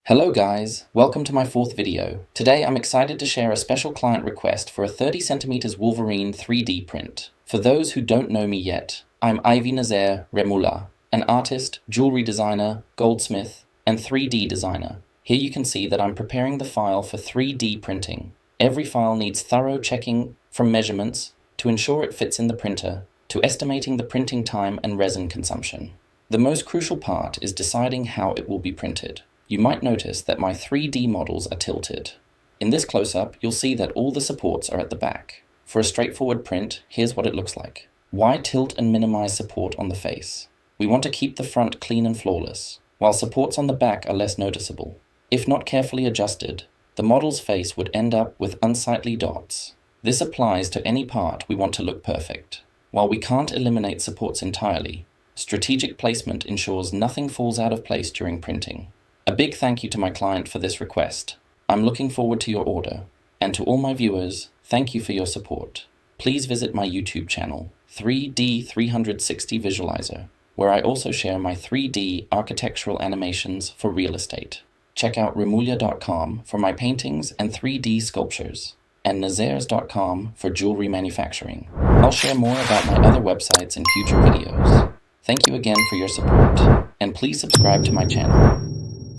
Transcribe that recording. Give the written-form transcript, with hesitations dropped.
Hello guys, welcome to my fourth video. Today I'm excited to share a special client request for a 30cm Wolverine 3D print. For those who don't know me yet, I'm Aivi Nazaire Remulla, an artist, jewelry designer, goldsmith, and 3D designer. Here you can see that I'm preparing the file for 3D printing. Every file needs thorough checking, from measurements, to ensure it fits in the printer, to estimating the printing time and resin consumption. The most crucial part is deciding how it will be printed. You might notice that my 3D models are tilted. In this close-up, you'll see that all the supports are at the back. For a straightforward print, here's what it looks like. Why tilt and minimize support on the face? We want to keep the front clean and flawless, while supports on the back are less noticeable. If not carefully adjusted, the model's face would end up with unsightly dots. This applies to any part we want to look perfect. While we can't eliminate supports entirely, strategic placement ensures nothing falls out of place during printing. A big thank you to my client for this request. I'm looking forward to your order. And to all my viewers, thank you for your support. Please visit my YouTube channel, 3D 360 Visualizer, where I also share my 3D architectural animations for real estate. Check out remulla.com for my paintings and 3D sculptures, and nazaires.com for jewelry manufacturing. I'll share more about my other websites in future videos. Thank you again for your support, and please subscribe to my channel.